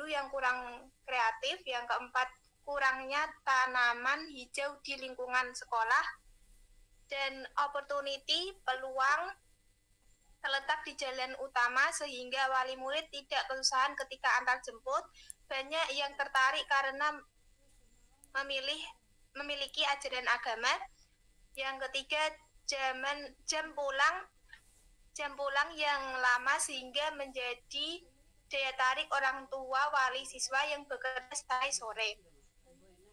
guru yang kurang kreatif. Yang keempat, kurangnya tanaman hijau di lingkungan sekolah. Dan opportunity, peluang, terletak di jalan utama sehingga wali murid tidak kesusahan ketika antar jemput. Banyak yang tertarik karena memiliki ajaran agama. Yang ketiga, jam pulang yang lama sehingga menjadi daya tarik orang tua wali siswa yang bekerja sampai sore.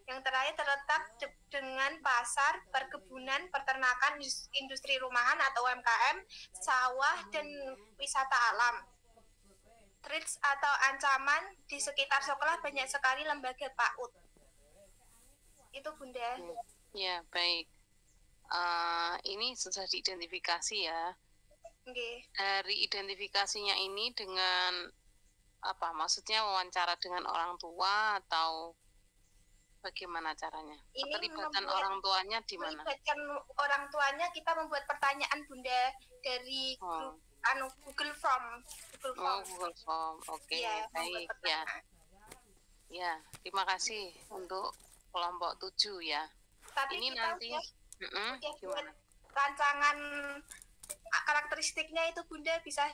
Yang terakhir, terletak dengan pasar, perkebunan, peternakan, industri rumahan atau UMKM, sawah, dan wisata alam. Threats atau ancaman, di sekitar sekolah banyak sekali lembaga PAUD. Itu Bunda. Ya, baik. Ini sudah diidentifikasi ya. Okay. Dari identifikasinya ini dengan apa? Maksudnya wawancara dengan orang tua atau bagaimana caranya? Keterlibatan orang tuanya di mana? Melibatkan orang tuanya, kita membuat pertanyaan Bunda dari grup Google Form. Google Form. Oke, baik ya. Ya, terima kasih untuk kelompok 7 ya. Tapi ini nanti gimana? Rancangan karakteristiknya itu Bunda bisa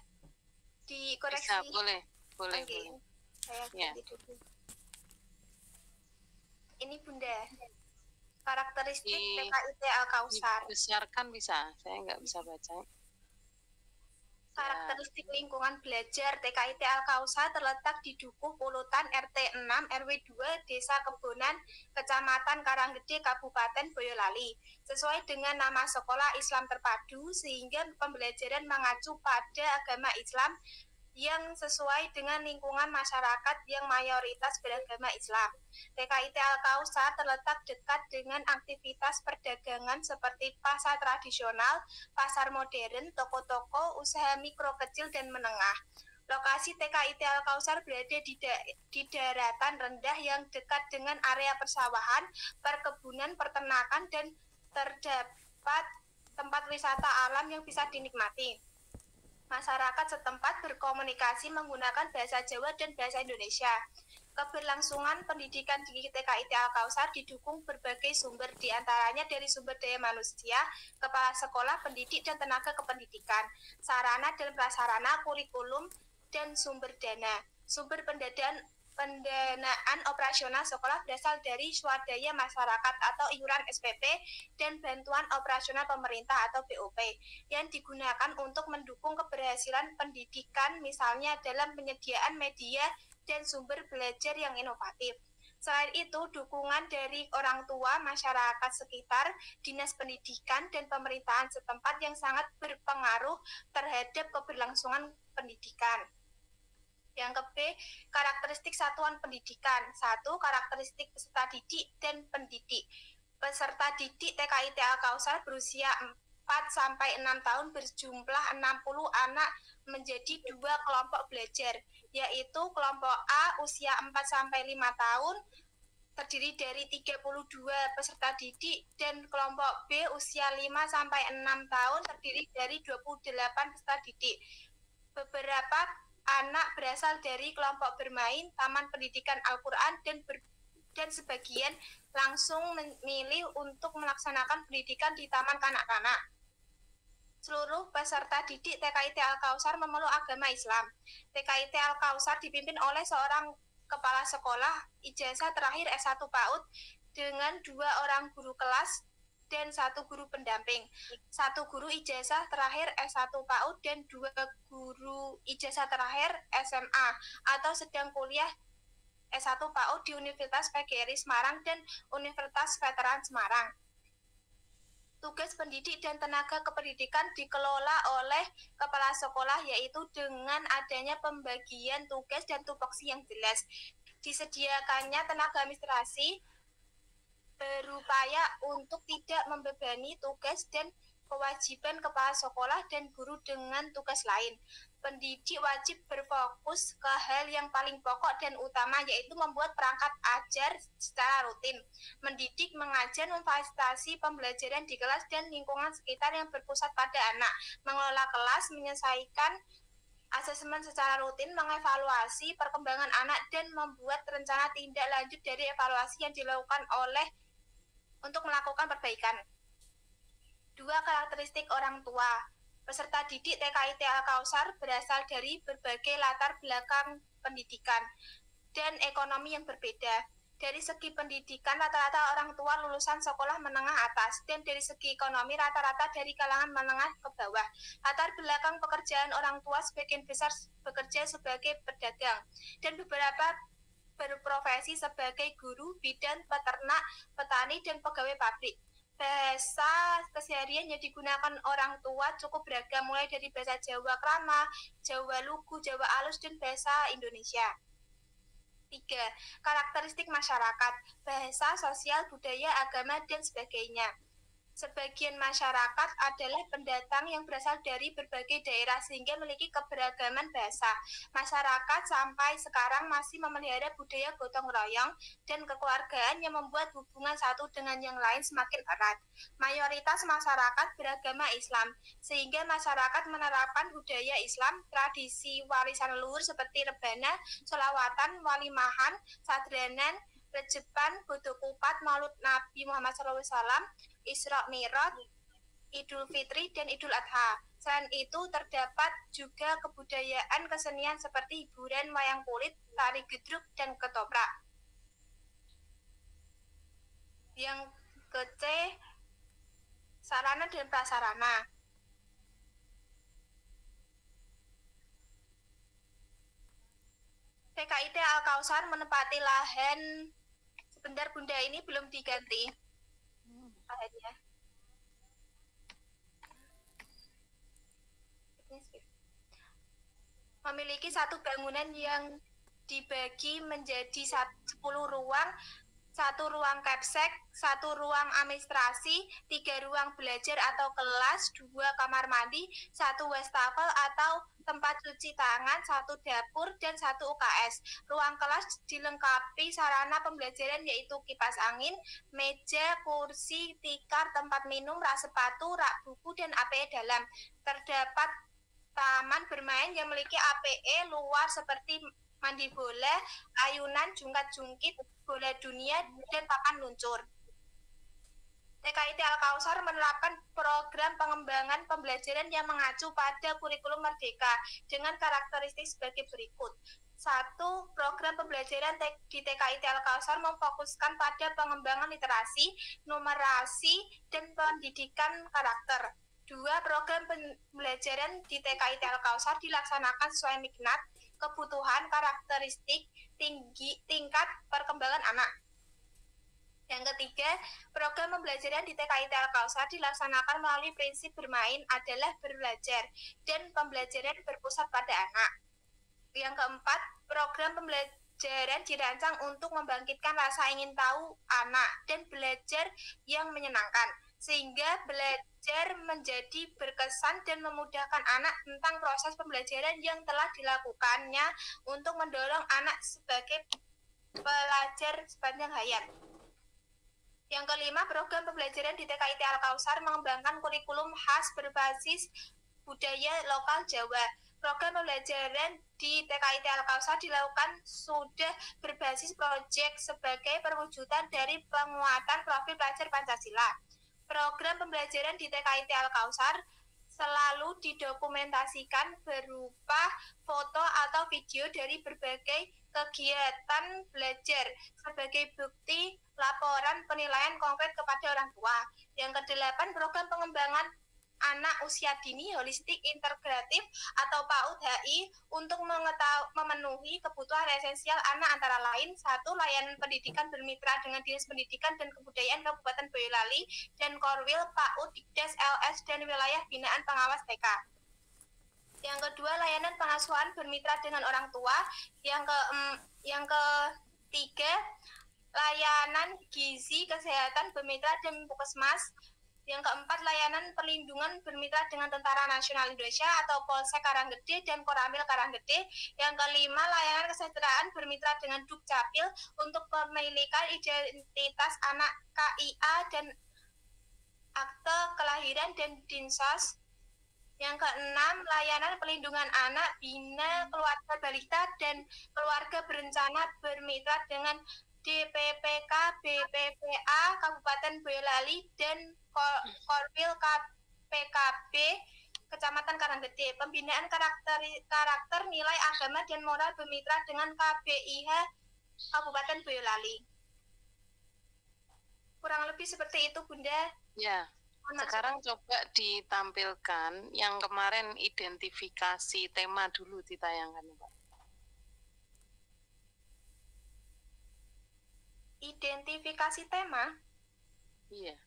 dikoreksi. Bisa, boleh. Saya dulu. Ini Bunda, karakteristik TKIT Al-Kausar. Besarkan bisa, saya nggak bisa baca. Karakteristik lingkungan belajar TKIT Al-Kausar terletak di Dukuh Pulutan RT 6 RW 2 Desa Kebonan, Kecamatan Karanggede, Kabupaten Boyolali. Sesuai dengan nama sekolah Islam Terpadu, sehingga pembelajaran mengacu pada agama Islam yang sesuai dengan lingkungan masyarakat yang mayoritas beragama Islam. TKIT Al-Kausar terletak dekat dengan aktivitas perdagangan seperti pasar tradisional, pasar modern, toko-toko, usaha mikro, kecil, dan menengah. Lokasi TKIT Al-Kausar berada di daratan rendah yang dekat dengan area persawahan, perkebunan, peternakan, dan terdapat tempat wisata alam yang bisa dinikmati. Masyarakat setempat berkomunikasi menggunakan bahasa Jawa dan bahasa Indonesia. Keberlangsungan pendidikan di TKIT Al-Kausar didukung berbagai sumber, diantaranya dari sumber daya manusia, kepala sekolah, pendidik, dan tenaga kependidikan, sarana dan prasarana, kurikulum, dan sumber dana. Sumber pendanaan operasional sekolah berasal dari swadaya masyarakat atau iuran SPP dan bantuan operasional pemerintah atau BOP yang digunakan untuk mendukung keberhasilan pendidikan, misalnya dalam penyediaan media dan sumber belajar yang inovatif. Selain itu, dukungan dari orang tua, masyarakat sekitar, dinas pendidikan, dan pemerintahan setempat yang sangat berpengaruh terhadap keberlangsungan pendidikan. Yang ke-B, karakteristik satuan pendidikan. 1. Karakteristik peserta didik dan pendidik. Peserta didik TKIT Al-Kausar berusia 4-6 tahun berjumlah 60 anak menjadi 2 kelompok belajar, yaitu kelompok A usia 4-5 tahun terdiri dari 32 peserta didik dan kelompok B usia 5-6 tahun terdiri dari 28 peserta didik. Beberapa anak berasal dari kelompok bermain, taman pendidikan Al-Quran, dan sebagian langsung memilih untuk melaksanakan pendidikan di taman kanak-kanak. Seluruh peserta didik TKIT Al-Kausar memeluk agama Islam. TKIT Al-Kausar dipimpin oleh seorang kepala sekolah, ijazah terakhir S1 PAUD, dengan 2 orang guru kelas dan 1 guru pendamping, 1 guru ijazah terakhir S1 PAUD, dan 2 guru ijazah terakhir SMA atau sedang kuliah S1 PAUD di Universitas PGRI Semarang dan Universitas Veteran Semarang. Tugas pendidik dan tenaga kependidikan dikelola oleh kepala sekolah, yaitu dengan adanya pembagian tugas dan tupoksi yang jelas. Disediakannya tenaga administrasi berupaya untuk tidak membebani tugas dan kewajiban kepala sekolah dan guru dengan tugas lain. Pendidik wajib berfokus ke hal yang paling pokok dan utama, yaitu membuat perangkat ajar secara rutin, mendidik, mengajar, memfasilitasi pembelajaran di kelas dan lingkungan sekitar yang berpusat pada anak, mengelola kelas, menyelesaikan Asesmen secara rutin mengevaluasi perkembangan anak dan membuat rencana tindak lanjut dari evaluasi yang dilakukan untuk melakukan perbaikan. 2. Karakteristik orang tua. Peserta didik TKIT Al-Kautsar berasal dari berbagai latar belakang pendidikan dan ekonomi yang berbeda. Dari segi pendidikan, rata-rata orang tua lulusan sekolah menengah atas, dan dari segi ekonomi, rata-rata dari kalangan menengah ke bawah. Latar belakang pekerjaan orang tua sebagian besar bekerja sebagai pedagang, dan beberapa berprofesi sebagai guru, bidan, peternak, petani, dan pegawai pabrik. Bahasa keseharian yang digunakan orang tua cukup beragam, mulai dari bahasa Jawa Krama, Jawa Lugu, Jawa Alus, dan bahasa Indonesia. 3. Karakteristik masyarakat, bahasa, sosial, budaya, agama, dan sebagainya. Sebagian masyarakat adalah pendatang yang berasal dari berbagai daerah sehingga memiliki keberagaman bahasa. Masyarakat sampai sekarang masih memelihara budaya gotong royong dan kekeluargaan yang membuat hubungan satu dengan yang lain semakin erat. Mayoritas masyarakat beragama Islam, sehingga masyarakat menerapkan budaya Islam, tradisi warisan leluhur seperti rebana, sholawatan, walimahan, sadranan, rejepan, bodo kupat, maulud Nabi Muhammad SAW, Isra Mi'raj, Idul Fitri, dan Idul Adha. Selain itu, terdapat juga kebudayaan kesenian seperti hiburan wayang kulit, tari gedruk, dan ketoprak. Yang ke-C, sarana dan prasarana. TKIT Al-Kautsar menempati lahan, sebentar Bunda, ini belum diganti. Lahannya. Memiliki satu bangunan yang dibagi menjadi 10 ruang, 1 ruang kapsek, 1 ruang administrasi, 3 ruang belajar atau kelas, 2 kamar mandi, 1 wastafel atau tempat cuci tangan, 1 dapur, dan 1 UKS. Ruang kelas dilengkapi sarana pembelajaran yaitu kipas angin, meja, kursi, tikar, tempat minum, rak sepatu, rak buku, dan APE dalam. Terdapat taman bermain yang memiliki APE luar seperti mandi bola, ayunan, jungkat-jungkit, bola dunia, dan papan luncur. TKIT Al-Kautsar menerapkan program pengembangan pembelajaran yang mengacu pada kurikulum Merdeka dengan karakteristik sebagai berikut. 1. Program pembelajaran di TKIT Al-Kautsar memfokuskan pada pengembangan literasi, numerasi, dan pendidikan karakter. 2. Program pembelajaran di TKIT Al-Kautsar dilaksanakan sesuai minat, kebutuhan, karakteristik, tingkat perkembangan anak. Yang ketiga, program pembelajaran di TKIT Al-Kautsar dilaksanakan melalui prinsip bermain adalah belajar dan pembelajaran berpusat pada anak. Yang keempat, program pembelajaran dirancang untuk membangkitkan rasa ingin tahu anak dan belajar yang menyenangkan, sehingga belajar menjadi berkesan dan memudahkan anak tentang proses pembelajaran yang telah dilakukannya untuk mendorong anak sebagai pelajar sepanjang hayat. Yang kelima, program pembelajaran di TKIT Al-Kautsar mengembangkan kurikulum khas berbasis budaya lokal Jawa. Program pembelajaran di TKIT Al-Kautsar dilakukan sudah berbasis proyek sebagai perwujudan dari penguatan profil pelajar Pancasila. Program pembelajaran di TKIT Al-Kautsar selalu didokumentasikan berupa foto atau video dari berbagai kegiatan belajar sebagai bukti laporan penilaian konkret kepada orang tua. Yang kedelapan, program pengembangan anak usia dini holistik integratif atau PAUD HI untuk memenuhi kebutuhan esensial anak antara lain 1. Layanan pendidikan bermitra dengan Dinas Pendidikan dan Kebudayaan Kabupaten Boyolali dan Korwil PAUD Dikdes LS dan wilayah binaan pengawas TK. Yang kedua, layanan pengasuhan bermitra dengan orang tua. Yang ketiga, layanan gizi kesehatan bermitra dengan Puskesmas. Yang keempat, layanan perlindungan bermitra dengan Tentara Nasional Indonesia atau Polsek Karanggede dan Koramil Karanggede. Yang kelima, layanan kesejahteraan bermitra dengan Dukcapil untuk pemilikan identitas anak KIA dan akte kelahiran dan Dinsos. Yang keenam, layanan pelindungan anak, bina, keluarga balita, dan keluarga berencana bermitra dengan DPPK, BPPA, Kabupaten Boyolali, dan Korwil KPKB, Kecamatan Karanggede. Pembinaan karakter nilai agama dan moral bermitra dengan KBIH Kabupaten Boyolali. Kurang lebih seperti itu, Bunda. Ya. Sekarang coba ditampilkan yang kemarin identifikasi tema dulu ditayangkan, Pak. Identifikasi tema? Iya.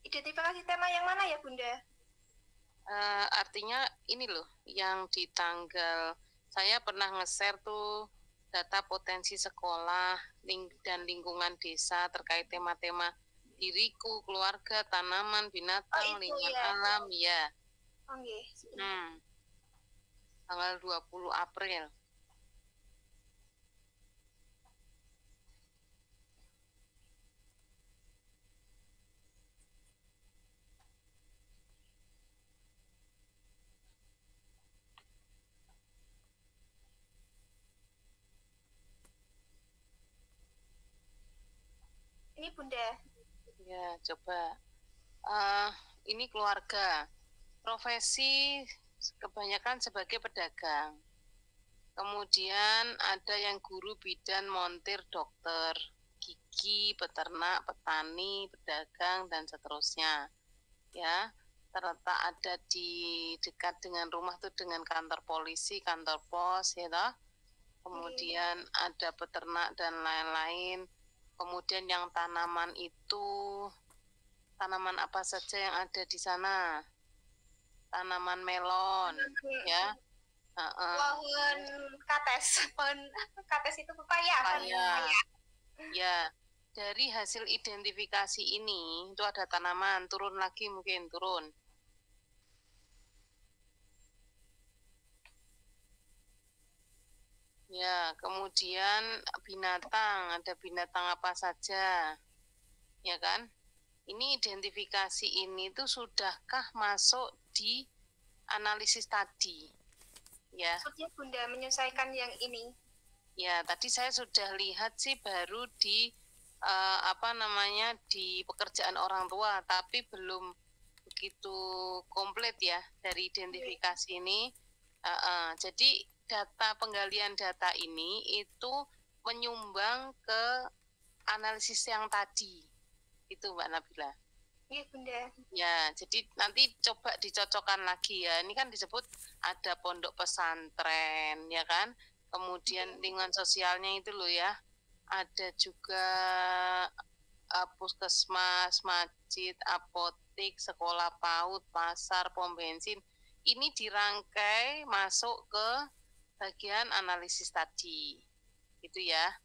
Identifikasi tema yang mana ya, Bunda? Artinya ini loh, yang di tanggal saya pernah nge-share tuh data potensi sekolah dan lingkungan desa terkait tema-tema diriku, keluarga, tanaman, binatang, lingkungan alam, ya. Okay. Tanggal 20 April. Ini Bunda. Ya, coba. Ini keluarga. Profesi kebanyakan sebagai pedagang. Kemudian ada yang guru, bidan, montir, dokter, gigi, peternak, petani, pedagang, dan seterusnya. Ya, terletak ada di dekat dengan rumah tuh dengan kantor polisi, kantor pos, ya toh. Kemudian ada peternak dan lain-lain. Kemudian yang tanaman itu, tanaman apa saja yang ada di sana? Tanaman melon, ya. Pohon kates, kates itu pepaya. Ya, dari hasil identifikasi ini itu ada tanaman, turun lagi mungkin, turun. Ya, kemudian binatang, ada binatang apa saja, ya kan? Ini identifikasi ini tuh sudahkah masuk di analisis tadi? Ya. Maksudnya Bunda menyelesaikan yang ini. Ya, tadi saya sudah lihat sih baru di di pekerjaan orang tua, tapi belum begitu komplit ya dari identifikasi ini. Jadi data penggalian data ini itu menyumbang ke analisis yang tadi, itu Mbak Nabila. Iya Bunda. Ya, jadi nanti coba dicocokkan lagi ya. Ini kan disebut ada pondok pesantren, ya kan? Kemudian lingkungan sosialnya itu loh ya. Ada juga puskesmas, masjid, apotik, sekolah PAUD, pasar, pom bensin. Ini dirangkai masuk ke bagian analisis tadi. Itu ya.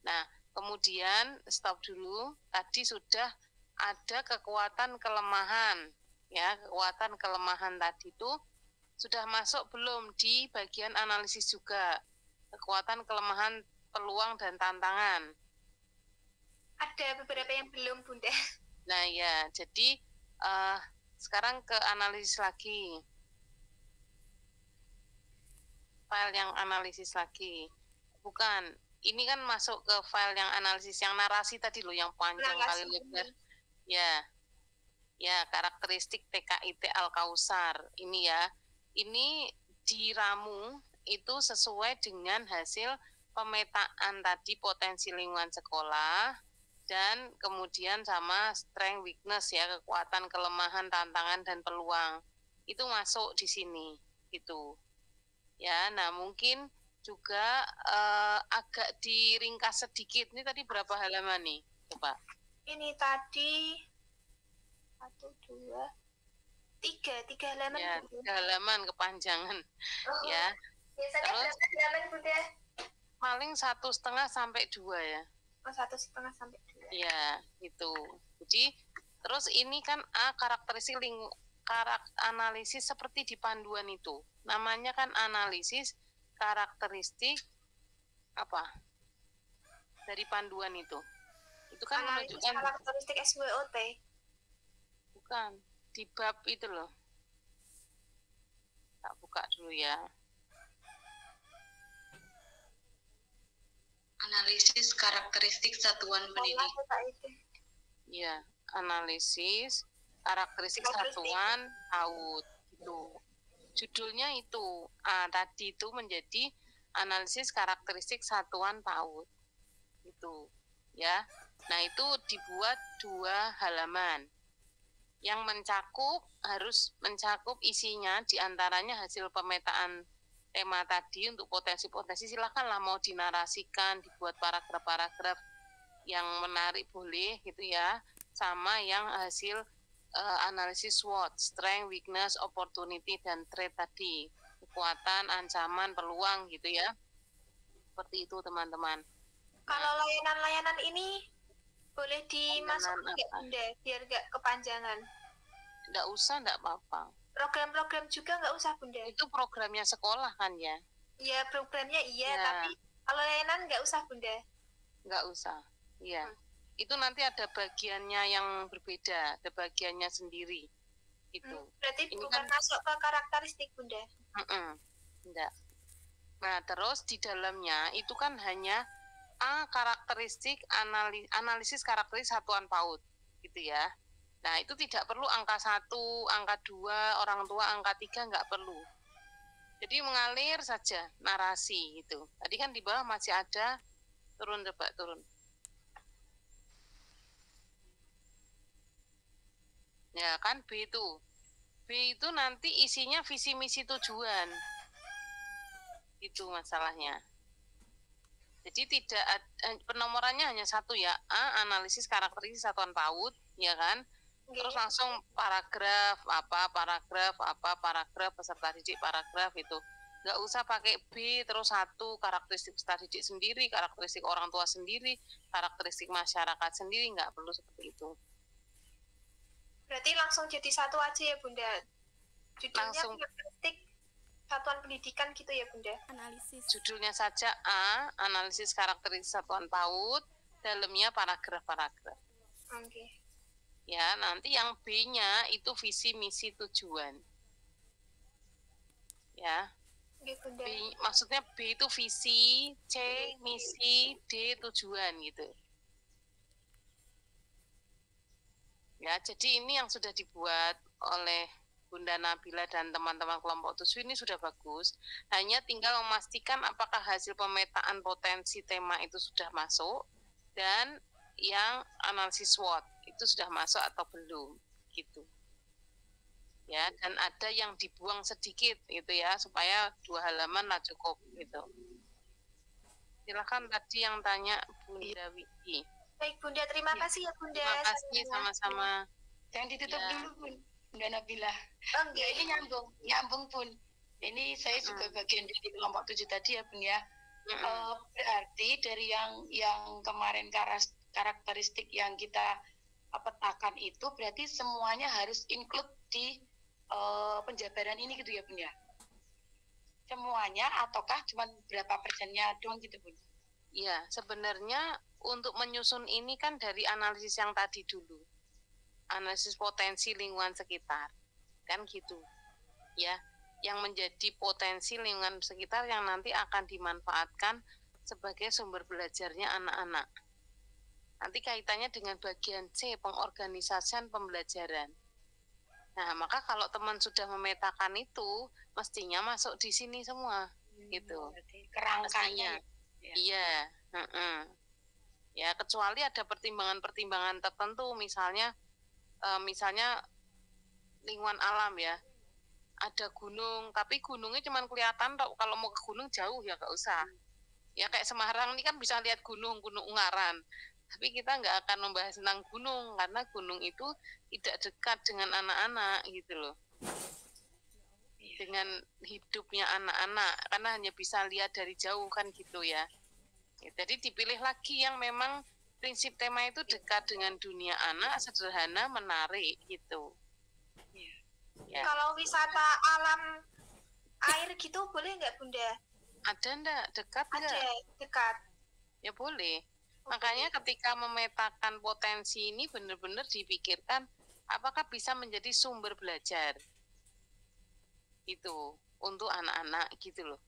Nah, kemudian stop dulu. Tadi sudah ada kekuatan kelemahan. Ya, kekuatan kelemahan tadi itu sudah masuk belum di bagian analisis juga. Kekuatan kelemahan, peluang dan tantangan. Ada beberapa yang belum Bunda. Nah ya, jadi sekarang ke analisis lagi. File yang analisis lagi. Bukan, ini kan masuk ke file yang analisis yang narasi tadi loh, yang panjang kali lebar. Ya. Ya, karakteristik TKIT Al-Kausar. Ini ya. Ini diramu itu sesuai dengan hasil pemetaan tadi potensi lingkungan sekolah dan kemudian sama strength weakness ya, kekuatan, kelemahan, tantangan dan peluang. Itu masuk di sini gitu. Ya, nah mungkin juga agak diringkas sedikit. Ini tadi berapa halaman nih? Coba. Ini tadi 1, 2, 3 halaman. Ya, 3 halaman kepanjangan. Ya. Biasanya terus, berapa halaman Bunda? Paling 1,5 sampai 2 ya. 1,5 sampai 2. Ya, gitu. Jadi terus ini kan karakteristik analisis seperti di panduan itu. Namanya kan analisis karakteristik apa dari panduan itu kan analisis menunjukkan karakteristik SWOT. Bukan, di bab itu loh. Tak buka dulu ya. Analisis karakteristik satuan pendidik. Ya, analisis karakteristik satuan PAUD itu. Judulnya itu. Tadi itu menjadi analisis karakteristik satuan PAUD. Itu, ya. Nah, itu dibuat 2 halaman. Yang harus mencakup isinya, diantaranya hasil pemetaan tema tadi untuk potensi-potensi, silakanlah mau dinarasikan, dibuat paragraf-paragraf yang menarik boleh gitu ya, sama yang hasil analisis SWOT, strength, weakness, opportunity, dan threat tadi, kekuatan, ancaman, peluang gitu ya, seperti itu teman-teman. Kalau layanan-layanan ini boleh dimasukkan nggak Bunda, biar nggak kepanjangan? Nggak usah, nggak apa-apa. Program-program juga nggak usah Bunda? Itu programnya sekolah kan ya? Iya, programnya iya, tapi kalau layanan nggak usah Bunda? Nggak usah, iya. Itu nanti ada bagiannya yang berbeda, ada bagiannya sendiri. Itu. Berarti ini bukan kan masuk ke karakteristik Bunda? Enggak. Nah, terus di dalamnya itu kan hanya karakteristik analisis karakteristik satuan PAUD gitu ya. Nah, itu tidak perlu angka 1, angka 2, orang tua angka 3 nggak perlu. Jadi mengalir saja narasi gitu. Tadi kan di bawah masih ada, turun coba turun. Ya kan B itu. B itu nanti isinya visi misi tujuan. Itu masalahnya. Jadi tidak penomorannya hanya 1 ya, analisis karakteristik satuan PAUD, ya kan? Terus langsung paragraf peserta didik paragraf itu. Nggak usah pakai B terus 1 karakteristik peserta didik sendiri, karakteristik orang tua sendiri, karakteristik masyarakat sendiri, nggak perlu seperti itu. Berarti langsung jadi 1 aja ya Bunda? Judulnya langsung karakteristik satuan pendidikan gitu ya Bunda? Analisis. Judulnya saja analisis karakteristik satuan PAUD, dalamnya paragraf-paragraf. Oke. Ya, nanti yang B-nya itu visi misi tujuan. Ya. Bunda. Maksudnya B itu visi, C misi, D tujuan gitu. Ya, jadi ini yang sudah dibuat oleh Bunda Nabila dan teman-teman kelompok 7 ini sudah bagus. Hanya tinggal memastikan apakah hasil pemetaan potensi tema itu sudah masuk dan yang analisis SWOT itu sudah masuk atau belum gitu. Ya, dan ada yang dibuang sedikit gitu ya supaya 2 halaman lah cukup gitu. Silakan tadi yang tanya Bunda Widi. Baik Bunda, terima kasih ya Bunda. Terima kasih sama-sama. Jangan ditutup dulu Bunda Nabila. Ya, ini nyambung Bun. Ini saya juga bagian dari kelompok 7 tadi ya Bun ya. Berarti dari yang kemarin karakteristik yang kita petakan itu berarti semuanya harus include di penjabaran ini gitu ya Bun ya? Semuanya ataukah cuma berapa persennya doang gitu Bun? Iya, sebenarnya untuk menyusun ini kan dari analisis yang tadi dulu. Analisis potensi lingkungan sekitar. Kan gitu. Ya, yang menjadi potensi lingkungan sekitar yang nanti akan dimanfaatkan sebagai sumber belajarnya anak-anak. Nanti kaitannya dengan bagian C, pengorganisasian pembelajaran. Nah, maka kalau teman sudah memetakan itu, mestinya masuk di sini semua, gitu. Kerangkanya. Iya. Ya, kecuali ada pertimbangan-pertimbangan tertentu, misalnya lingkungan alam ya. Ada gunung, tapi gunungnya cuma kelihatan, kalau mau ke gunung jauh ya nggak usah. Ya kayak Semarang ini kan bisa lihat gunung Ungaran. Tapi kita nggak akan membahas tentang gunung, karena gunung itu tidak dekat dengan anak-anak gitu loh. Dengan hidupnya anak-anak, karena hanya bisa lihat dari jauh kan gitu ya. Jadi dipilih lagi yang memang prinsip tema itu dekat dengan dunia anak, sederhana, menarik gitu. Ya. Kalau wisata alam air gitu boleh nggak Bunda? Ada enggak? Dekat Ada, enggak? dekat. Ya boleh. Makanya ketika memetakan potensi ini benar-benar dipikirkan apakah bisa menjadi sumber belajar. Itu untuk anak-anak gitu loh.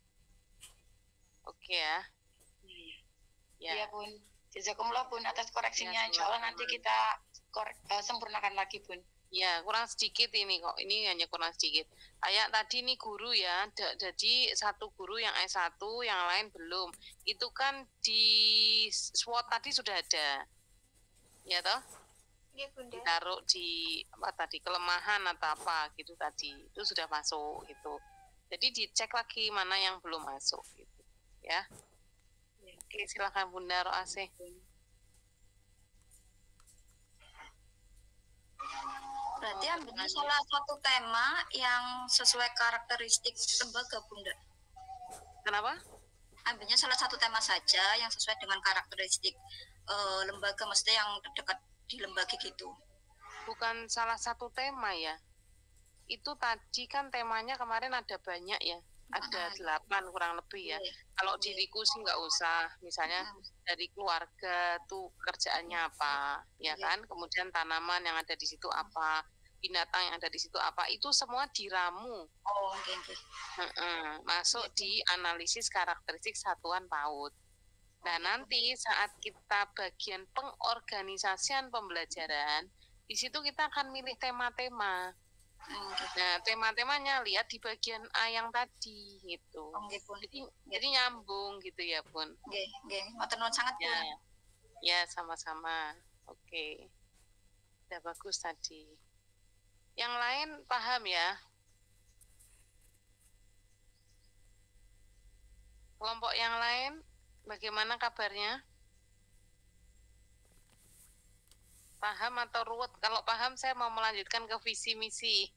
Oke ya. Iya Bun. Jazakumullah Bun atas koreksinya. Ya, Insya Allah nanti kita sempurnakan lagi Bun. Ya, kurang sedikit ini kok. Ini hanya kurang sedikit. Kayak tadi nih guru ya, jadi satu guru yang S1, yang lain belum. Itu kan di SWOT tadi sudah ada. Ya toh? Iya, Bunda. Ditaruh di apa tadi, kelemahan atau apa gitu tadi. Itu sudah masuk gitu. Jadi dicek lagi mana yang belum masuk gitu. Ya. Oke, silakan Bunda Roasih. Berarti ambilnya salah satu tema yang sesuai karakteristik lembaga, Bunda. Kenapa? Ambilnya salah satu tema saja yang sesuai dengan karakteristik lembaga, maksudnya yang terdekat di lembaga gitu. Bukan salah satu tema ya. Itu tadi kan temanya kemarin ada banyak ya. Ada 8 kurang lebih ya. Kalau diriku sih nggak usah. Misalnya dari keluarga tuh kerjaannya apa, ya kan? Kemudian tanaman yang ada di situ apa, binatang yang ada di situ apa, itu semua diramu. Oh, oke. Masuk di analisis karakteristik satuan PAUD. Nah, nanti saat kita bagian pengorganisasian pembelajaran, di situ kita akan milih tema-tema. Nah, tema-temanya lihat di bagian A yang tadi gitu. Jadi nyambung gitu ya, Bun. Nggih, matur nuwun sangat, Bun. Ya, sama-sama. Oke. Udah bagus tadi. Yang lain paham ya? Kelompok yang lain bagaimana kabarnya? Paham atau ruwet? Kalau paham saya mau melanjutkan ke visi misi.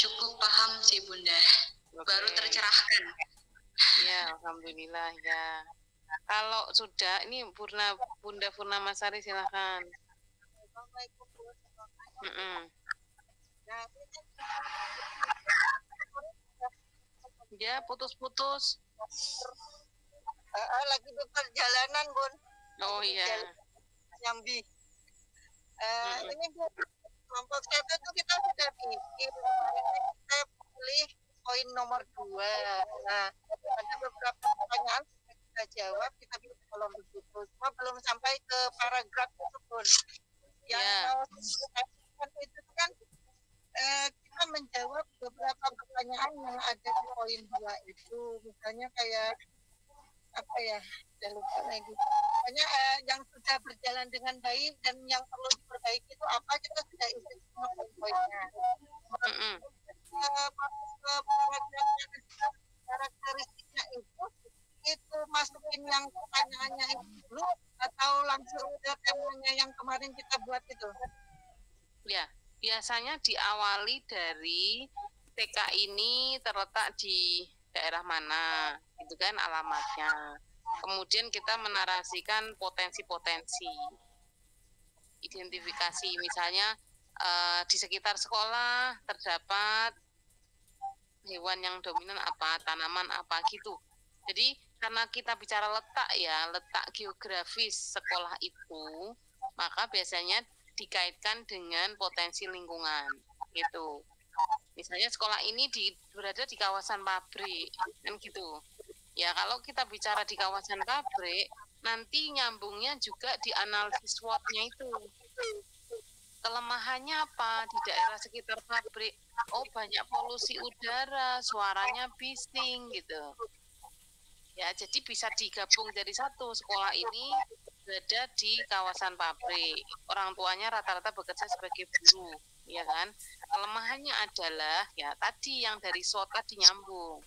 Cukup paham sih Bunda. Baru tercerahkan. Ya, alhamdulillah ya. Kalau sudah, ini Bunda Purnamasari silahkan. Ya, putus-putus. Lagi di perjalanan, Bun. Oh iya. Nyambi. Ini kelompok 1 tuh kita sudah bikin. Kita pilih poin nomor 2. Nah, ada beberapa pertanyaan kita jawab, kita pilih kolom begitu. Cuma belum sampai ke paragraf tersebut. Yang mau itu kan kita menjawab beberapa pertanyaan yang ada di poin 2 itu. Misalnya kayak apa ya, saya lupa lagi. Pokoknya yang sudah berjalan dengan baik dan yang perlu diperbaiki itu apa, kita sudah isi semua poin-poinnya. Karakteristiknya itu masukin yang pertanyaannya itu dulu atau langsung ke temanya yang kemarin kita buat itu? Ya, biasanya diawali dari TK ini terletak di daerah mana, itu kan alamatnya. Kemudian kita menarasikan potensi-potensi, identifikasi, misalnya di sekitar sekolah terdapat hewan yang dominan apa, tanaman apa gitu. Jadi karena kita bicara letak ya, letak geografis sekolah itu, maka biasanya dikaitkan dengan potensi lingkungan gitu. Misalnya sekolah ini berada di kawasan pabrik kan gitu. Ya kalau kita bicara di kawasan pabrik, nanti nyambungnya juga di analisis SWOT-nya itu. Kelemahannya apa di daerah sekitar pabrik? Oh, banyak polusi udara, suaranya bising gitu. Ya, jadi bisa digabung jadi satu. Sekolah ini berada di kawasan pabrik. Orang tuanya rata-rata bekerja sebagai buruh, ya kan? Kelemahannya adalah ya tadi yang dari SWOT tadi nyambung.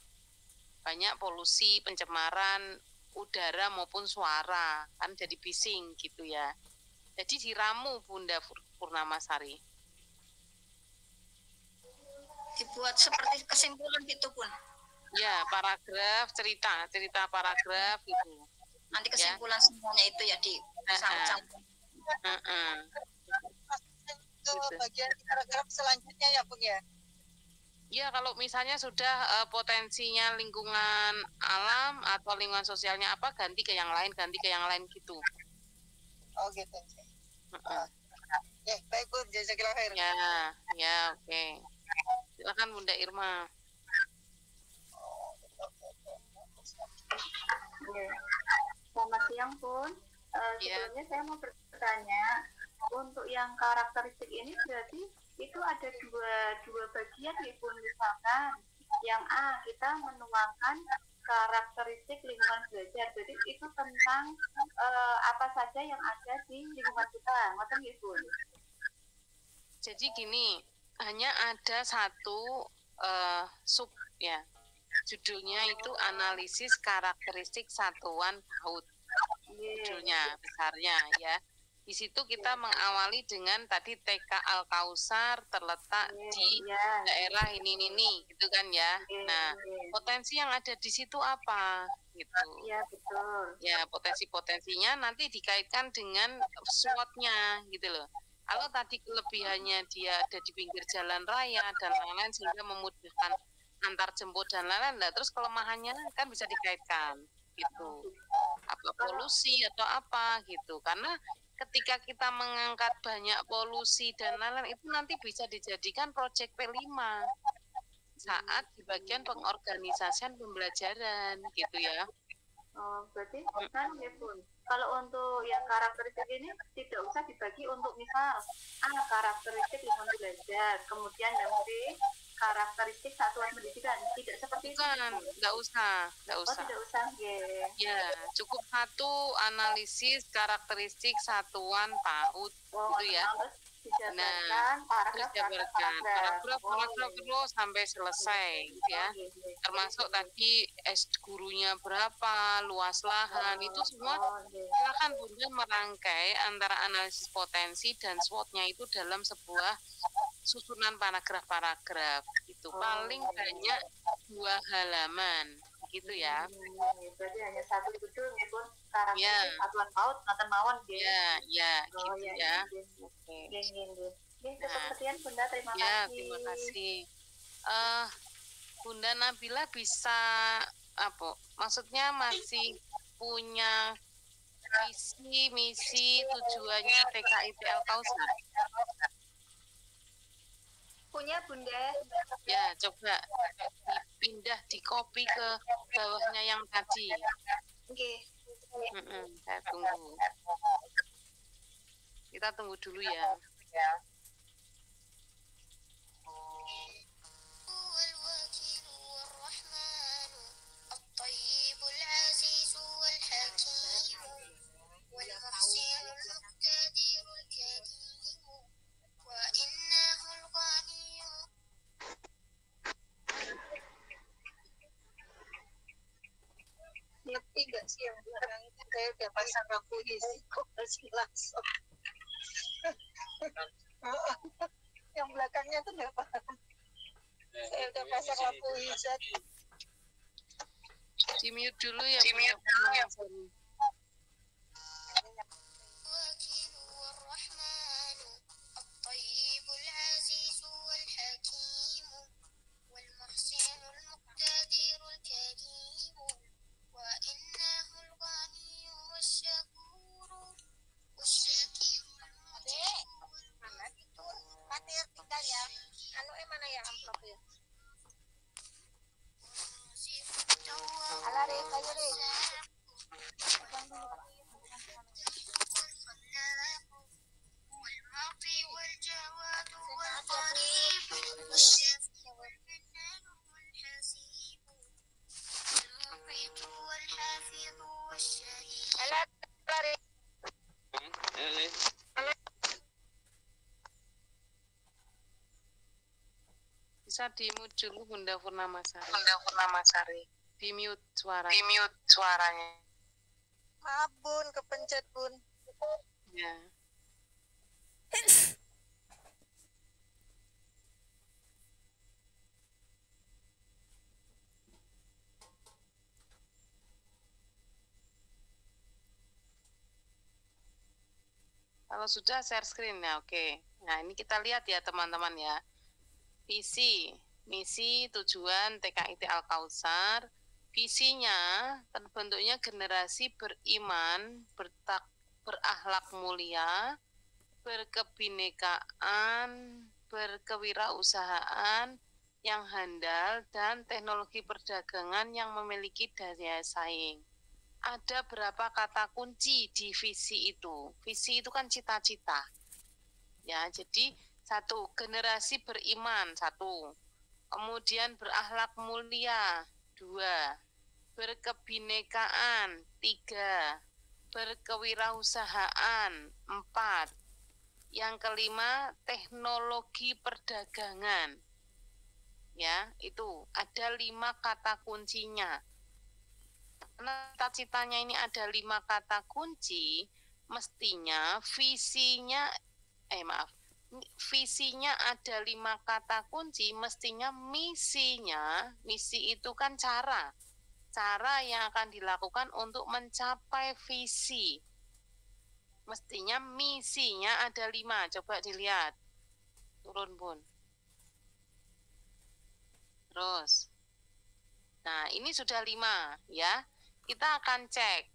Banyak polusi, pencemaran udara maupun suara, kan jadi bising gitu ya. Jadi diramu Bunda Purnamasari. Dibuat seperti kesimpulan gitu Bun. Ya, paragraf, cerita paragraf gitu. Nanti kesimpulan semuanya itu ya di gitu. Bagian paragraf selanjutnya ya Bun ya. Ya, kalau misalnya sudah potensinya lingkungan alam atau lingkungan sosialnya apa, ganti ke yang lain gitu. Oh gitu. Ya, baik Bun, jazakallah khair. Ya, oke. Silakan Bunda Irma. Selamat siang Bun. Sebelumnya saya mau bertanya, untuk yang karakteristik ini berarti itu ada dua bagian ya Bun. Misalkan yang A kita menuangkan karakteristik lingkungan belajar, jadi itu tentang apa saja yang ada di lingkungan kita, ngoten ya Bun. Jadi gini, hanya ada satu sub ya, judulnya itu analisis karakteristik satuan PAUD, judulnya besarnya ya. Di situ kita mengawali dengan tadi TK Al-Kausar terletak di daerah ini gitu kan ya. Nah, potensi yang ada di situ apa gitu. Iya, betul. Ya, potensi-potensinya nanti dikaitkan dengan SWOT-nya gitu loh. Kalau tadi kelebihannya dia ada di pinggir jalan raya dan lain-lain sehingga memudahkan antar jemput dan lain-lain, nah, terus kelemahannya kan bisa dikaitkan gitu. Apa polusi atau apa gitu. Karena ketika kita mengangkat banyak polusi dan lain-lain itu nanti bisa dijadikan proyek P5 saat di bagian pengorganisasian pembelajaran gitu ya. Oh, berarti kan ya Bun, kalau untuk yang karakteristik ini tidak usah dibagi untuk misal karakteristik lingkungan belajar, kemudian yang B karakteristik satuan pendidikan, tidak seperti itu. Nggak usah. Oh, tidak usah, ya. Cukup satu analisis karakteristik satuan PAUD gitu ya. Nah, paragraf terus sampai selesai ya. Termasuk tadi gurunya berapa, luas lahan, itu semua silakan Bunda merangkai antara analisis potensi dan SWOT-nya itu dalam sebuah susunan paragraf itu paling banyak 2 halaman gitu ya. Berarti hanya satu judul nih Bun, karakteristik satuan PAUD ngaten mawon nggih. Gitu ya. Oke. Nggih, sekian Bunda, terima kasih. Ya, terima kasih. Bunda Nabila bisa maksudnya masih punya visi, misi, tujuannya TKIP Al-Kausar? Punya Bunda. Ya, coba dipindah, di copy ke bawahnya yang tadi. Oke. Saya tunggu. Kita tunggu dulu ya. Ngerti nggak sih yang belakang itu saya udah pasang lampu hijau kok masih langsung. Yang belakangnya tuh nggak paham. Saya udah pasang lampu hijau. Di mute dulu ya. Bisa di-mute dulu Bunda Purnamasari. Di-mute suaranya. Maaf Bun, kepencet Bun. Ya. Kalau sudah share screen ya, oke. Nah, ini kita lihat ya teman-teman ya. Visi, misi, tujuan TKIT Al-Kautsar. Visinya terbentuknya generasi beriman, berakhlak mulia, berkebinekaan, berkewirausahaan yang handal, dan teknologi perdagangan yang memiliki daya saing. Ada berapa kata kunci di visi itu? Visi itu kan cita-cita. Ya, jadi satu, generasi beriman, satu. Kemudian berakhlak mulia, 2. Berkebinekaan, 3. Berkewirausahaan, 4. Yang kelima, teknologi perdagangan. Ya, itu ada 5 kata kuncinya. Karena cita-citanya ini ada 5 kata kunci, mestinya visinya ada 5 kata kunci, mestinya misi itu kan cara yang akan dilakukan untuk mencapai visi. Mestinya misinya ada 5, coba dilihat, turun Bun. Terus, nah ini sudah 5 ya, kita akan cek.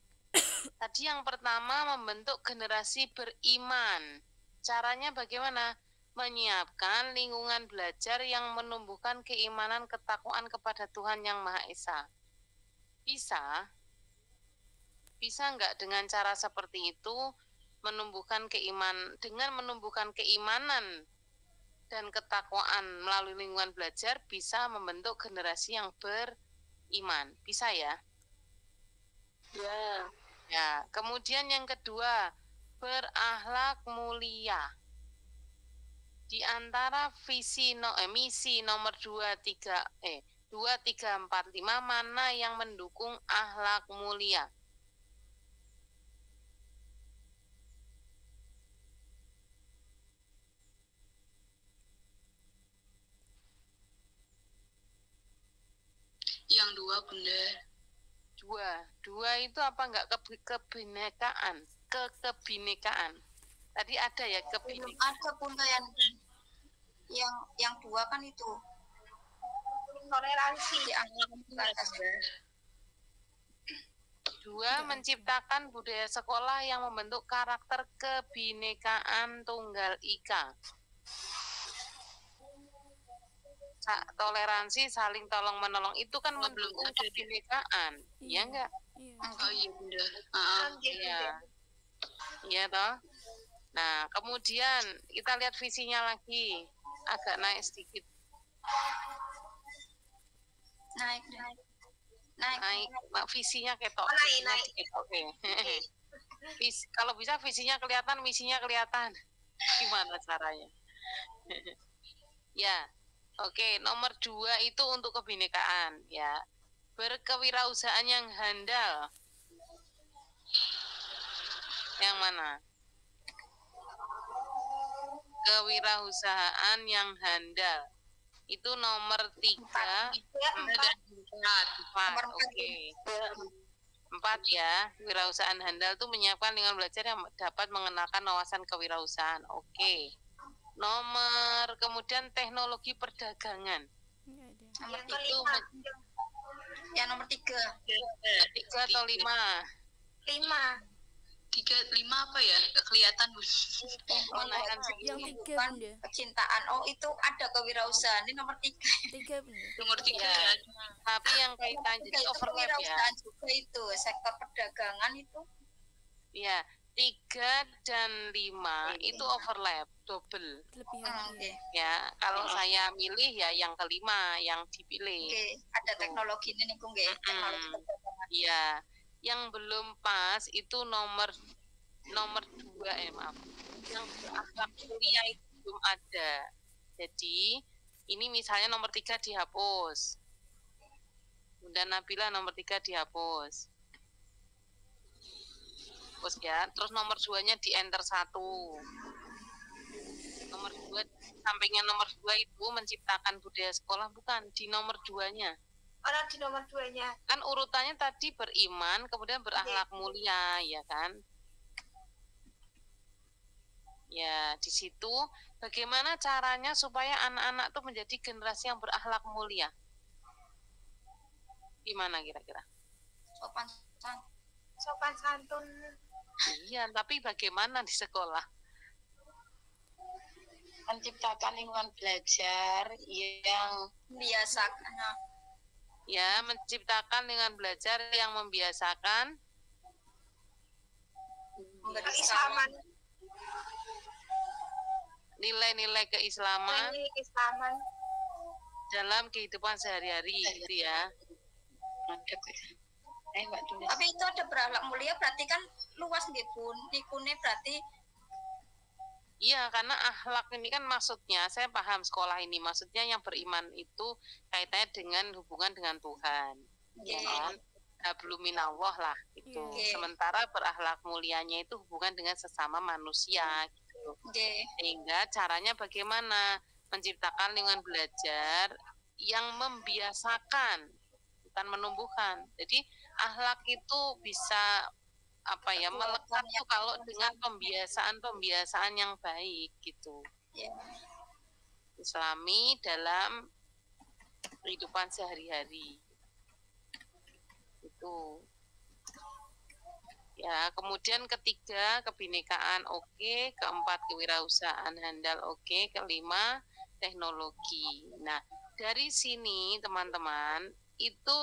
Tadi yang pertama membentuk generasi beriman. Caranya bagaimana? Menyiapkan lingkungan belajar yang menumbuhkan keimanan ketakwaan kepada Tuhan Yang Maha Esa. Bisa nggak dengan cara seperti itu menumbuhkan keimanan dan ketakwaan melalui lingkungan belajar bisa membentuk generasi yang beriman? Bisa ya? Ya. Ya, kemudian yang kedua, berakhlak mulia. Di antara misi nomor 2, 3, 4, 5 mana yang mendukung akhlak mulia? Yang 2 Bunda. 2 itu apa enggak kebinekaan? Kebinekaan. Tadi ada ya kebinekaan. Ada Bunda yang 2 kan itu toleransi. di atas. 2 menciptakan budaya sekolah yang membentuk karakter kebinekaan tunggal ika. Toleransi, saling tolong menolong itu kan mendukung kebinekaan, ya enggak? Oh iya Bunda. Iya toh. Nah, kemudian kita lihat visinya lagi, agak naik sedikit. Naik. Visinya ketok. Naik. Oke. Kalau bisa visinya kelihatan, misinya kelihatan. Gimana caranya? Ya. Oke, nomor 2 itu untuk kebinekaan ya. Berkewirausahaan yang handal. Yang mana? Kewirausahaan yang handal. Itu nomor 3, 4. Oke. 4 ya. Kewirausahaan handal itu menyiapkan lingkungan belajar yang dapat mengenalkan wawasan kewirausahaan. Oke. Kemudian teknologi perdagangan. Nomor 3. Yang nomor 3. 3 atau 5? 5. 5 apa ya? Kelihatan Bu. Yang 3 Bunda. Kecintaan. Oh, itu ada kewirausahaan. Ini nomor 3. Nomor 3. Ya. Tapi yang kaitan jadi overlap ya. Juga itu sektor perdagangan itu. Ya, 3 dan 5 itu overlap, double. Ya, kalau saya milih ya yang kelima yang dipilih. Ada teknologi ini nih, Kung, teknologi perdagangan. Iya. Yang belum pas itu nomor 2 yang berakhlak mulia itu belum ada. Jadi ini misalnya nomor 3 dihapus, dan Nabila nomor 3 dihapus, ya. Terus nomor 2-nya di enter 1. Nomor 2 sampingnya nomor 2 itu menciptakan budaya sekolah, bukan di nomor 2-nya. Di nomor 2-nya. Kan urutannya tadi beriman, kemudian berakhlak mulia, ya kan? Ya, di situ bagaimana caranya supaya anak-anak tuh menjadi generasi yang berakhlak mulia? Gimana kira-kira? Sopan santun. Iya, tapi bagaimana di sekolah? Menciptakan lingkungan belajar yang Membiasakan. Ya, menciptakan lingkungan belajar yang membiasakan Keislaman. Nilai-nilai keislaman dalam kehidupan sehari-hari gitu ya. Tapi itu ada berakhlak mulia berarti kan luas nggih Bun. Ikune berarti Iya, karena akhlak ini kan maksudnya, saya paham sekolah ini, maksudnya yang beriman itu kaitannya dengan hubungan dengan Tuhan. Ya kan? Hablum minallah lah gitu. Sementara berakhlak mulianya itu hubungan dengan sesama manusia gitu. Sehingga caranya bagaimana? Menciptakan lingkungan belajar yang membiasakan, bukan menumbuhkan. Jadi akhlak itu bisa melekat tuh kalau dengan pembiasaan yang baik gitu. Islami dalam kehidupan sehari-hari itu. Ya, kemudian ketiga kebinekaan oke, keempat kewirausahaan handal oke, kelima teknologi. Nah, dari sini teman-teman itu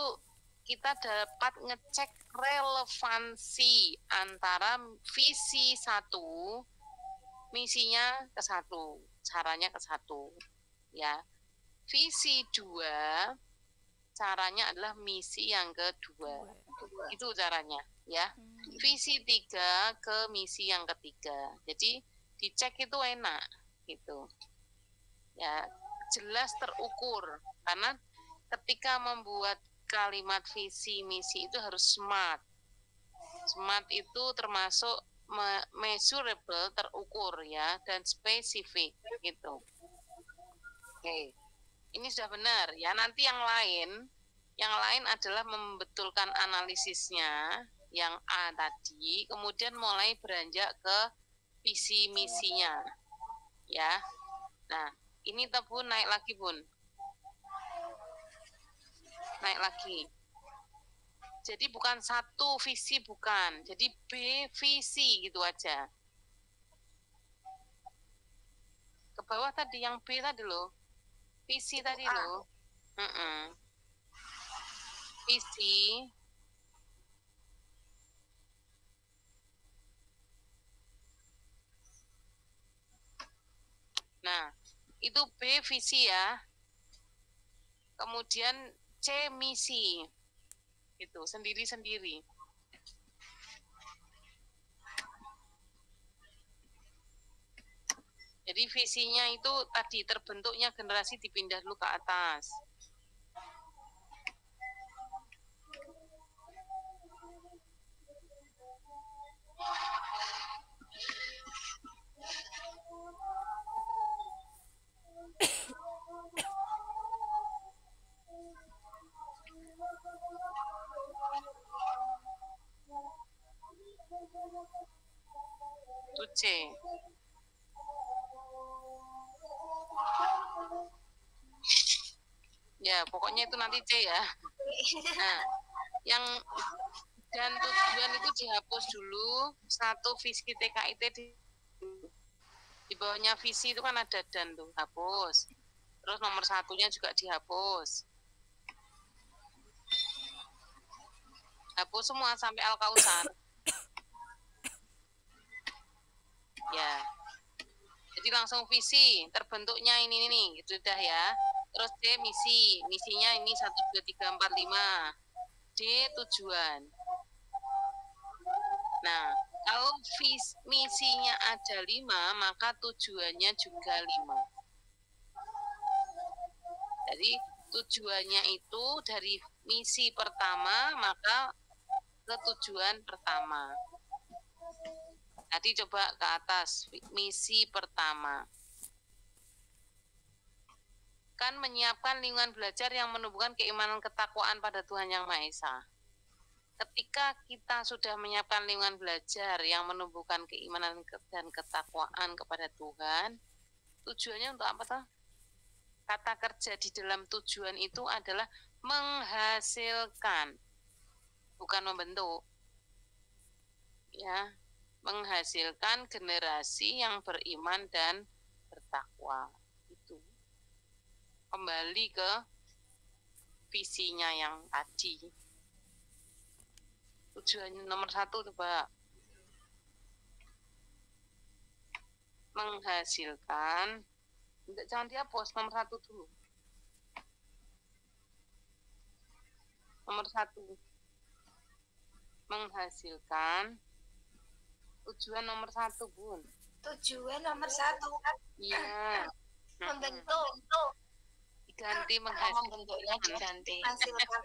kita dapat ngecek relevansi antara visi 1, misinya ke 1, caranya ke 1. Ya. Visi 2, caranya adalah misi yang kedua. Itu caranya, ya. Visi 3 ke misi yang ketiga. Jadi dicek itu enak gitu. Ya, jelas terukur karena ketika membuat kalimat visi misi itu harus smart. Smart itu termasuk measurable, terukur ya, dan spesifik gitu. Oke. Ini sudah benar ya. Nanti yang lain adalah membetulkan analisisnya yang A tadi, kemudian mulai beranjak ke visi misinya. Ya. Nah, ini Bun naik lagi, Bun. Naik lagi. Jadi bukan 1 visi, bukan. Jadi B visi gitu aja. Ke bawah tadi yang B tadi loh. Visi tadi loh. Visi. Nah, itu B visi ya. Kemudian C misi. Gitu, sendiri-sendiri. Jadi visinya itu tadi terbentuknya generasi dipindah dulu ke atas. Itu C. Ya, pokoknya itu nanti C ya. Nah, yang dan tujuan itu dihapus dulu. 1 visi TKIT di bawahnya visi itu kan ada dan tuh, hapus. Terus nomor 1-nya juga dihapus. Hapus semua sampai Al-Kausar. Ya. Jadi langsung visi, terbentuknya ini nih, gitu dah ya. Terus D misi, misinya ini 1 2 3 4 5. D tujuan. Nah, kalau misinya ada 5, maka tujuannya juga 5. Jadi tujuannya itu dari misi pertama maka ke tujuan pertama. Tadi coba ke atas, misi pertama. Kan menyiapkan lingkungan belajar yang menumbuhkan keimanan ketakwaan pada Tuhan Yang Maha Esa. ketika kita sudah menyiapkan lingkungan belajar yang menumbuhkan keimanan dan ketakwaan kepada Tuhan, tujuannya untuk apa toh? Kata kerja di dalam tujuan itu adalah menghasilkan, bukan membentuk. Ya, menghasilkan generasi yang beriman dan bertakwa. Itu kembali ke visinya yang tadi. Tujuannya nomor 1 coba menghasilkan, jangan dihapus, nomor 1 dulu. Nomor 1 menghasilkan. Tujuan nomor 1, Bun. Tujuan nomor 1. Iya. Membentuk. Diganti menghasilkan. Membentuknya diganti. Hasilkan.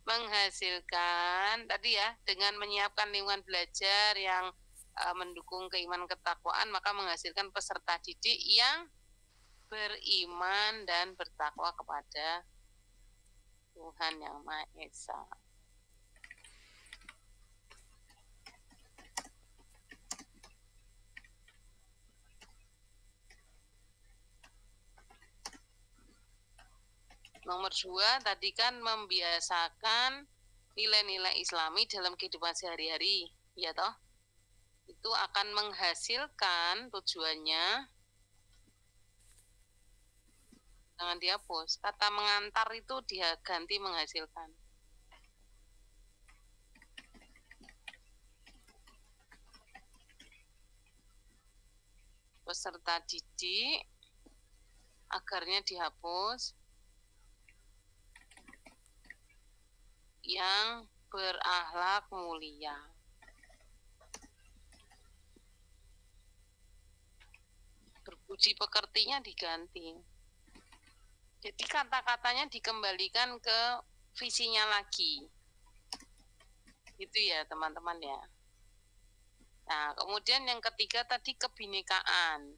Menghasilkan tadi ya, dengan menyiapkan lingkungan belajar yang mendukung keimanan ketakwaan, maka menghasilkan peserta didik yang beriman dan bertakwa kepada Tuhan Yang Maha Esa. Nomor 2 tadi kan membiasakan nilai-nilai Islami dalam kehidupan sehari-hari, ya toh? Itu akan menghasilkan tujuannya. Jangan dihapus. Kata mengantar itu dia ganti menghasilkan. Peserta didik, agarnya dihapus. Yang berakhlak mulia. Berbudi pekertinya diganti. Jadi kata-katanya dikembalikan ke visinya lagi. Gitu ya teman-teman ya. Nah, kemudian yang ketiga tadi kebinekaan,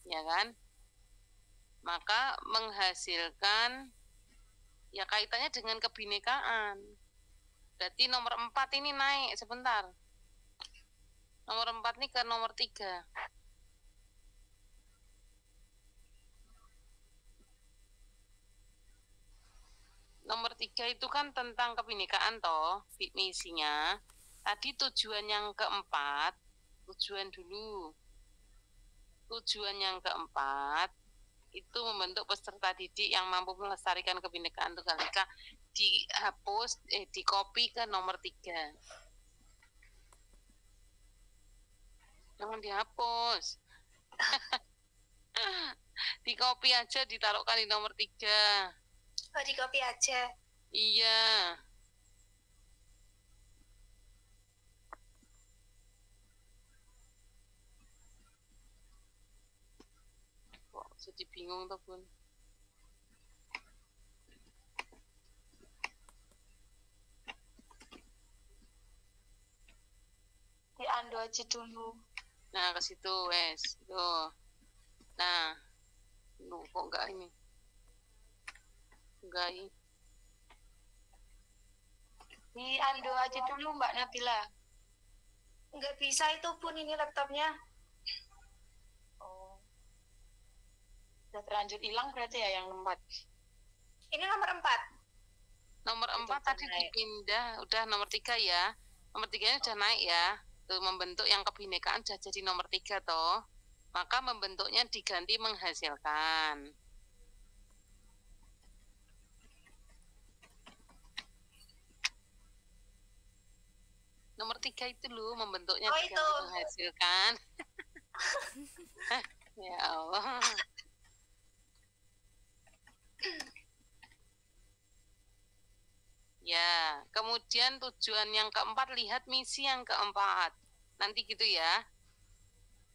ya kan? Maka menghasilkan, ya kaitannya dengan kebinekaan. Berarti nomor 4 ini naik sebentar. Nomor 4 ini ke nomor 3. Nomor 3 itu kan tentang kebinekaan toh, misinya. Tadi tujuan yang keempat, tujuan dulu. Tujuan yang keempat itu membentuk peserta didik yang mampu melestarikan kebinekaan Tunggal Ika, dihapus, di copy ke nomor 3. Jangan dihapus. Di copy aja, ditaruhkan di nomor 3. Oh, di copy aja. Iya. Kok jadi bingung tuh, Bun? Di Ando aja dulu. Nah, ke situ, wes. Tuh. Nah. Loh, kok enggak ini? Enggak ini. Di Ando aja dulu, Mbak Nabila. Enggak bisa itu Bun, ini laptopnya. Oh. Sudah terlanjur hilang berarti ya yang 4. Ini nomor 4. Nomor 4 tadi dipindah, udah nomor 3 ya. Nomor 3-nya udah naik ya. Tuh, membentuk yang kebinekaan sudah jadi nomor 3 toh. Maka membentuknya diganti menghasilkan. Nomor 3 itu loh, membentuknya diganti itu menghasilkan. Ya Allah. Ya, kemudian tujuan yang keempat, lihat misi yang keempat. Nanti gitu ya.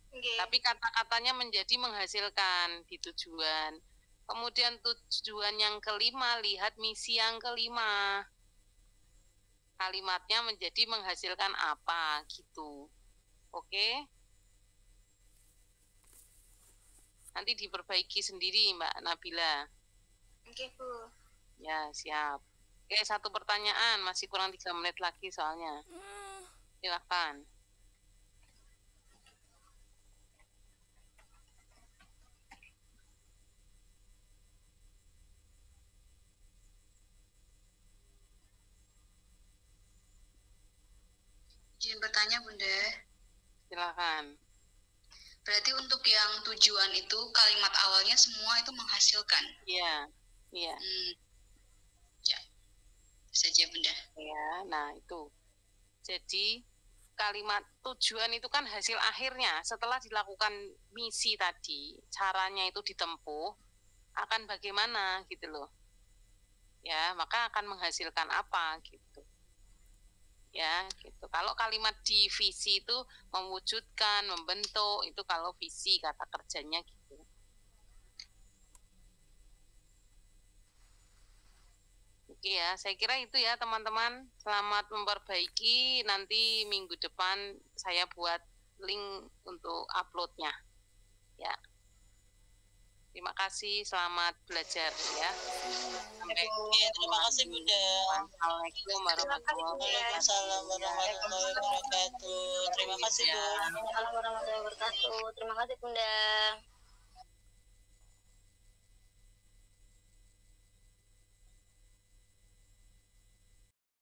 Okay. Tapi kata-katanya menjadi menghasilkan di tujuan. Kemudian tujuan yang kelima, lihat misi yang kelima. Kalimatnya menjadi menghasilkan apa gitu. Oke? Nanti diperbaiki sendiri Mbak Nabila. Oke, Bu. Ya, siap. Oke, satu pertanyaan, masih kurang 3 menit lagi soalnya. Silakan. Izin bertanya, Bunda. Silakan. Berarti untuk yang tujuan itu kalimat awalnya semua itu menghasilkan. Iya, iya. Ya, saja Bunda. Ya, nah itu. Jadi kalimat tujuan itu kan hasil akhirnya setelah dilakukan misi tadi, caranya itu ditempuh akan bagaimana gitu loh. Ya, maka akan menghasilkan apa gitu. Ya, gitu. Kalau kalimat di visi itu mewujudkan, membentuk, itu kalau visi kata kerjanya gitu. Oke ya, saya kira itu ya teman-teman. Selamat memperbaiki, nanti minggu depan saya buat link untuk uploadnya. Ya. Terima kasih, selamat belajar ya. Sampai terima kasih Bunda. Assalamualaikum warahmatullahi wabarakatuh. Terima kasih Bu. Assalamualaikum warahmatullahi wabarakatuh. Terima kasih Bunda.